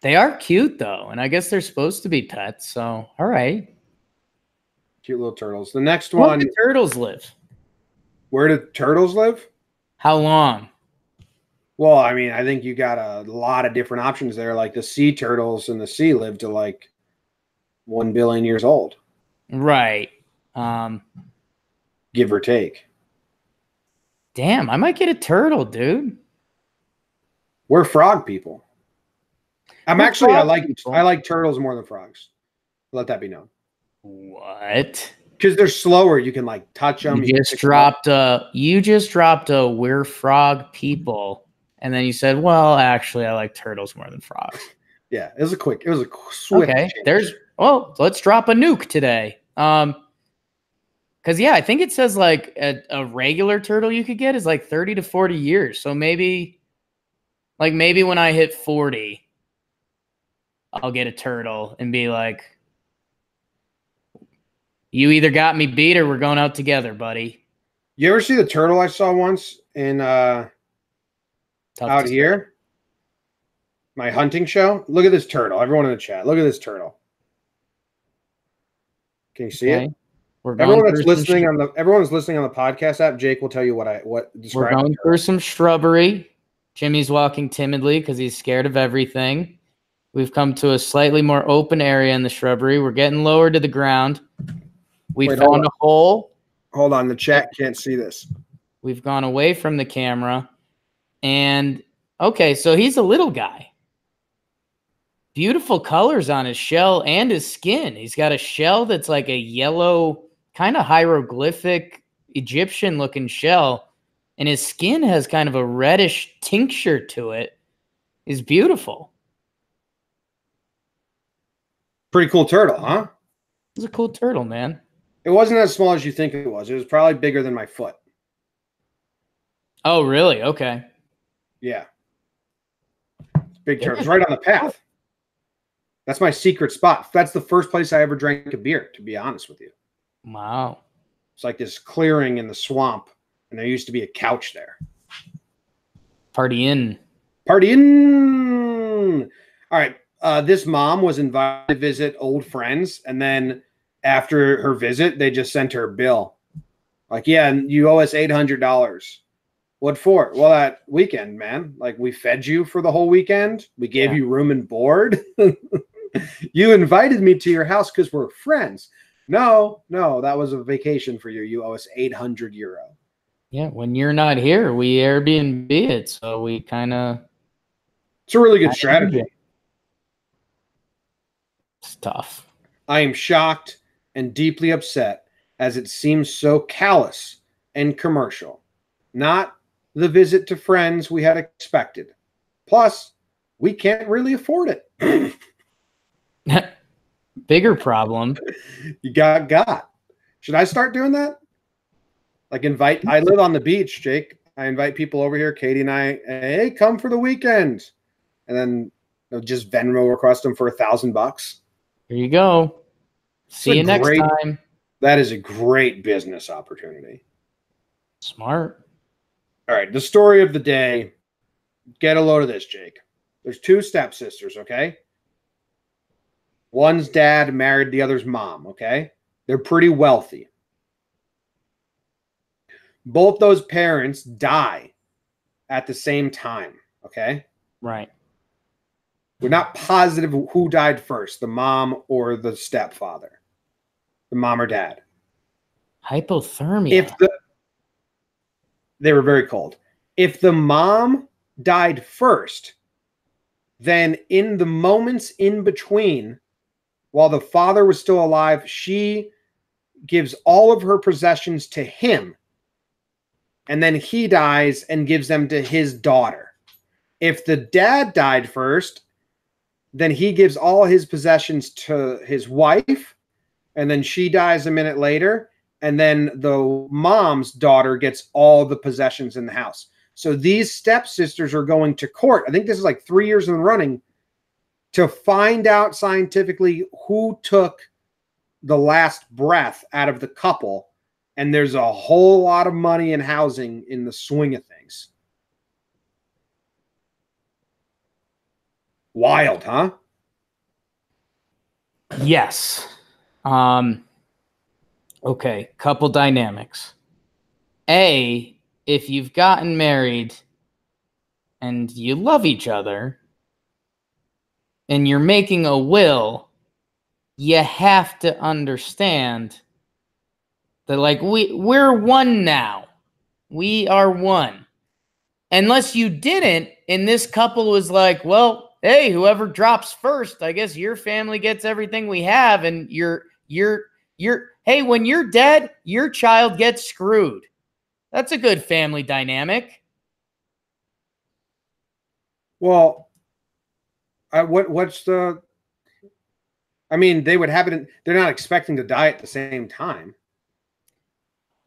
They are cute, though, and I guess they're supposed to be pets, so all right. Cute little turtles. The next Where one. do turtles live? Where do turtles live? How long? Well, I mean, I think you got a lot of different options there. Like the sea turtles in the sea live to like 1 billion years old. Right. Give or take. Damn, I might get a turtle, dude. We're frog people. I like turtles more than frogs. Let that be known. What? Because they're slower. You can like touch them. You just dropped a we're frog people. And then you said, well, actually, I like turtles more than frogs. Yeah, it was a swift okay. change. Let's drop a nuke today. Because yeah, I think it says like a regular turtle you could get is like 30 to 40 years. So maybe when I hit 40, I'll get a turtle and be like, you either got me beat or we're going out together, buddy. You ever see the turtle I saw once in out here? My hunting show. Look at this turtle. Everyone in the chat. Look at this turtle. Can you see it? Everyone that's listening on the podcast app, Jake will tell you what we're going through some shrubbery. Jimmy's walking timidly because he's scared of everything. We've come to a slightly more open area in the shrubbery. We're getting lower to the ground. We found a hole. Hold on, the chat can't see this. We've gone away from the camera. And, okay, so he's a little guy. Beautiful colors on his shell and his skin. He's got a shell that's like a yellow, kind of hieroglyphic, Egyptian-looking shell. And his skin has kind of a reddish tincture to it. It's beautiful. Pretty cool turtle, huh? It's a cool turtle, man. It wasn't as small as you think it was. It was probably bigger than my foot. Oh, really? Okay. Yeah. Big turtle. It's right on the path. That's my secret spot. That's the first place I ever drank a beer, to be honest with you. Wow. It's like this clearing in the swamp, and there used to be a couch there. Party in. Party in. All right. This mom was invited to visit old friends, and then after her visit, they just sent her a bill. Like, yeah, you owe us $800. What for? Well, that weekend, man. Like, we fed you for the whole weekend. We gave you room and board. You invited me to your house because we're friends. No, that was a vacation for you. You owe us €800. Yeah, when you're not here, we Airbnb it. So we kind of... It's a really good strategy. It's tough. I am shocked and deeply upset as it seems so callous and commercial. Not the visit to friends we had expected. Plus, we can't really afford it. Bigger problem. You got. Should I start doing that? Like I live on the beach, Jake. I invite people over here, Katie and I, hey, come for the weekend. And then just Venmo request them for $1,000. There you go. See you next time. That is a great business opportunity. Smart. All right, the story of the day. Get a load of this, Jake. There's 2 stepsisters, okay? One's dad married the other's mom, okay? They're pretty wealthy. Both those parents die at the same time, okay? Right. We're not positive who died first, the mom or the stepfather, the mom or dad. Hypothermia. They were very cold. If the mom died first, then in the moments in between, while the father was still alive, she gives all of her possessions to him, and then he dies and gives them to his daughter. If the dad died first, then he gives all his possessions to his wife, and then she dies a minute later, and then the mom's daughter gets all the possessions in the house. So these stepsisters are going to court. I think this is like 3 years in the running to find out scientifically who took the last breath out of the couple. And there's a whole lot of money and housing in the swing of things. Wild, huh? Yes. Okay, couple dynamics. A, if you've gotten married and you love each other and you're making a will, you have to understand that, like, we're one now. We are one. Unless you didn't, and this couple was like, well, hey, whoever drops first, I guess your family gets everything we have, and hey, when you're dead, your child gets screwed. That's a good family dynamic. Well, what's the... I mean, they would have it. They're not expecting to die at the same time.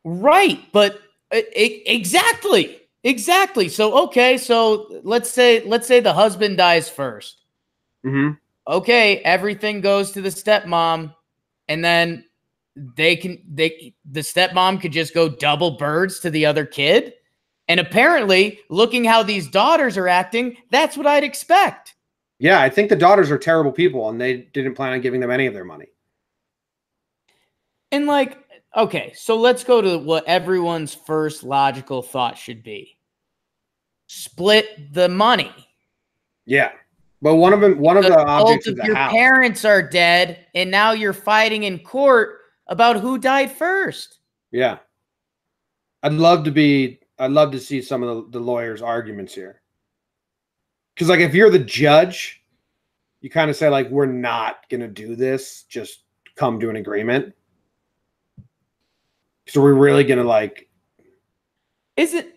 Right, but exactly. So, okay, so let's say the husband dies first. Mm-hmm. Okay, everything goes to the stepmom, and then the stepmom could just go double birds to the other kid. And apparently, looking how these daughters are acting, that's what I'd expect. Yeah, I think the daughters are terrible people, and they didn't plan on giving them any of their money. And like, okay, so let's go to what everyone's first logical thought should be. Split the money. Yeah. But one of the objects is the your house. Parents are dead, and now you're fighting in court about who died first. Yeah. I'd love to see some of the lawyers' arguments here. Because, like, if you're the judge, you kind of say, like, we're not going to do this. Just come to an agreement. So we're really going to, like... Is it...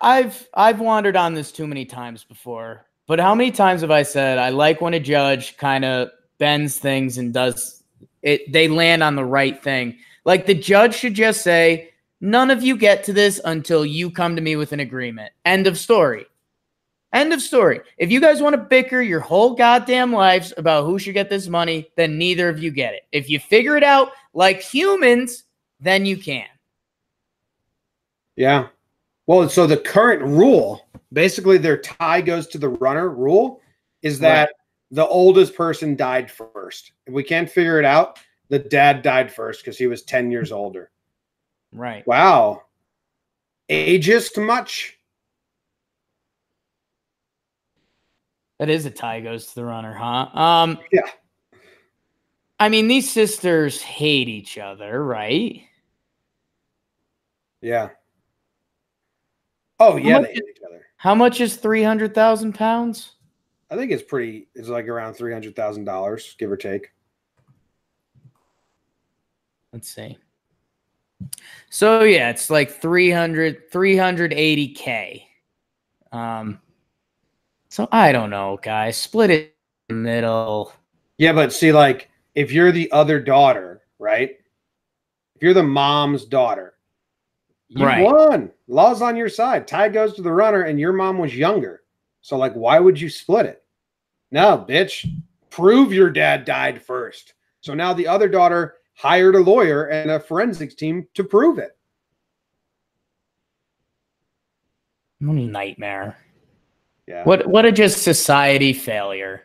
I've wandered on this too many times before. But how many times have I said I like when a judge kind of bends things and does it? They land on the right thing. Like, the judge should just say, none of you get to this until you come to me with an agreement. End of story. End of story. If you guys want to bicker your whole goddamn lives about who should get this money, then neither of you get it. If you figure it out like humans, then you can. Yeah. Well, so the current rule, basically their tie goes to the runner rule, is that the oldest person died first. If we can't figure it out, the dad died first because he was 10 years older. Right. Wow. Ageist much? That is a tie goes to the runner, huh? Yeah. I mean, these sisters hate each other, right? Yeah. Oh, yeah, they hate each other. How much is 300,000 pounds? I think it's like around $300,000, give or take. Let's see. So, yeah, it's like 380K. So, I don't know, guys. Split it in the middle. Yeah, but see, like, if you're the other daughter, right? If you're the mom's daughter, you won. Law's on your side. Tie goes to the runner, and your mom was younger. So, like, why would you split it? No, bitch. Prove your dad died first. So now the other daughter hired a lawyer and a forensics team to prove it. What a nightmare. Yeah. What a just society failure.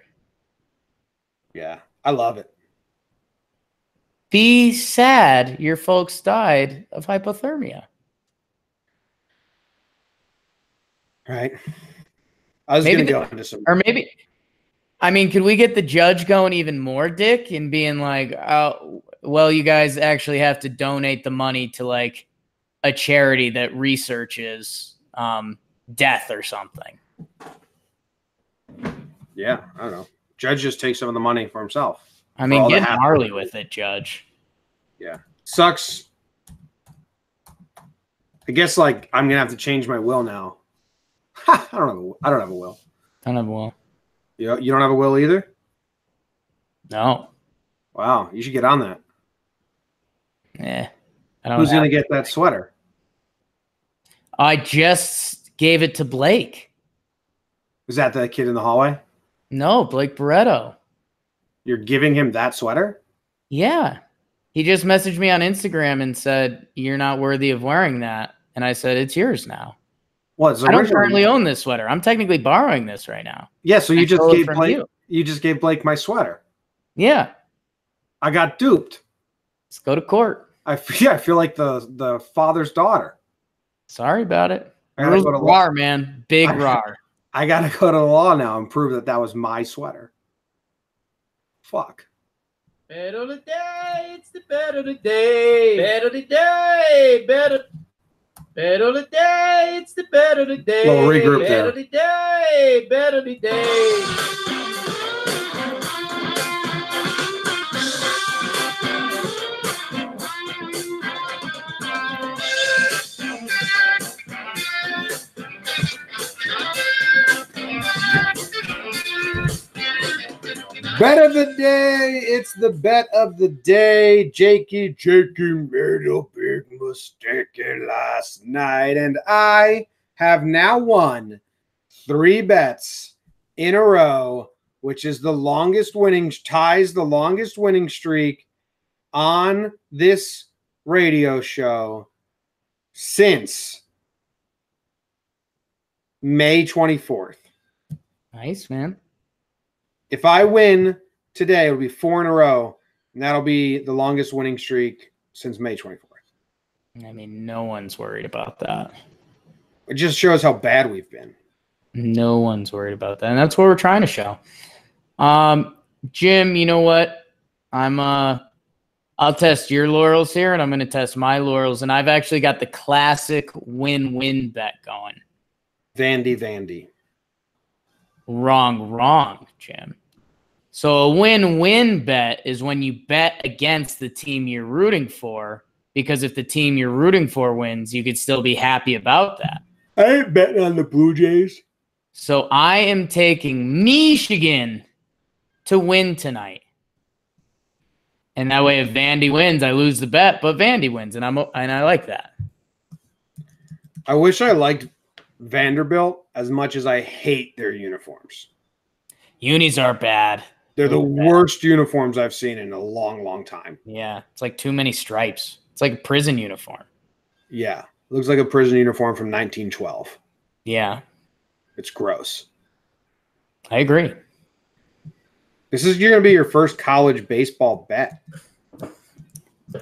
Yeah. I love it. Be sad your folks died of hypothermia. Right. I was going to go into some... Or maybe... I mean, could we get the judge going even more, Dick, and being like, well, you guys actually have to donate the money to, like, a charity that researches death or something? Yeah, I don't know. Judge just takes some of the money for himself. I mean, get gnarly with it, Judge. Yeah. Sucks. I guess like I'm gonna have to change my will now. I don't have a will. Don't have a will. You don't have a will either? No. Wow, you should get on that. Yeah. I don't. Who's gonna get that sweater? I just gave it to Blake. Is that the kid in the hallway? No, Blake Barreto. You're giving him that sweater? Yeah. He just messaged me on Instagram and said, "You're not worthy of wearing that." And I said, "It's yours now." What? I don't currently own this sweater. I'm technically borrowing this right now. Yeah, so you just gave Blake. You just gave Blake my sweater. Yeah. I got duped. Let's go to court. I feel like the father's daughter. Sorry about it. I gotta go to law, man. Big rar. I gotta go to the law now and prove that was my sweater. Fuck. Bet of the day, it's the bet of the day. Bet of the day, bet of the day, it's the bet of the day. Little regroup there. Bet of the day, bet of the day. Bet of the day. It's the bet of the day. Jakey made a big mistake last night, and I have now won 3 bets in a row, which is ties the longest winning streak on this radio show since May 24th. Nice, man. If I win today, it'll be 4 in a row, and that'll be the longest winning streak since May 24th. I mean, no one's worried about that. It just shows how bad we've been. No one's worried about that, and that's what we're trying to show. Jim, you know what? I'll test your laurels here, and I'm going to test my laurels, and I've actually got the classic win-win bet going. Vandy. Wrong, Jim. So a win-win bet is when you bet against the team you're rooting for, because if the team you're rooting for wins, you could still be happy about that. I ain't betting on the Blue Jays. So I am taking Michigan to win tonight. And that way, if Vandy wins, I lose the bet, but Vandy wins, and I like that. I wish I liked Vanderbilt as much as I hate their uniforms. Unis are bad. They're the worst uniforms I've seen in a long, long time. Yeah, it's like too many stripes. It's like a prison uniform. Yeah, looks like a prison uniform from 1912. Yeah. It's gross. I agree. This is going to be your first college baseball bet.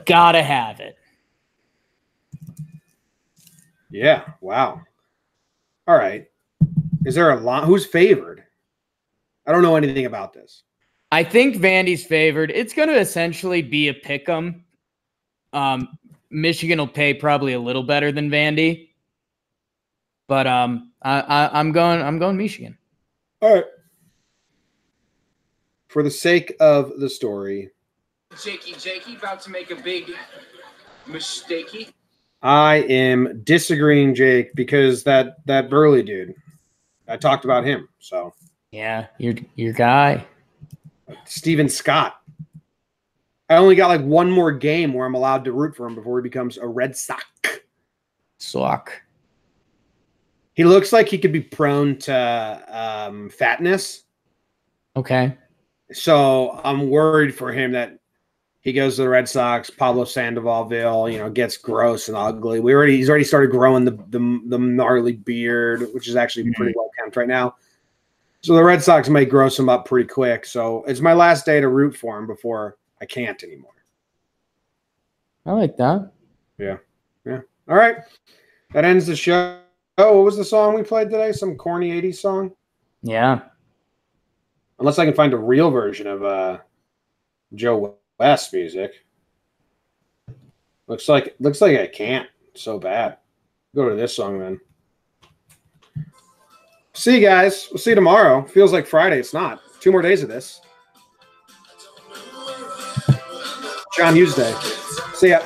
Gotta have it. Yeah, wow. All right. Is there a lot? Who's favored? I don't know anything about this. I think Vandy's favored. It's going to essentially be a pick 'em. Michigan will pay probably a little better than Vandy, but I'm going Michigan. All right. For the sake of the story, Jakey, about to make a big mistakey. I am disagreeing, Jake, because that Burley dude, I talked about him. So yeah, your guy, Steven Scott. I only got like one more game where I'm allowed to root for him before he becomes a Red Sox. He looks like he could be prone to fatness. Okay. So I'm worried for him that he goes to the Red Sox, Pablo Sandovalville, gets gross and ugly. He's already started growing the gnarly beard, which is actually pretty well kept right now. So the Red Sox may gross him up pretty quick. So it's my last day to root for him before I can't anymore. I like that. Yeah. All right. That ends the show. Oh, what was the song we played today? Some corny 80s song? Yeah. Unless I can find a real version of Joe West music. Looks like I can't. So bad. Go to this song then. See you guys. We'll see you tomorrow. Feels like Friday. It's not. 2 more days of this. John Hughes Day. See ya.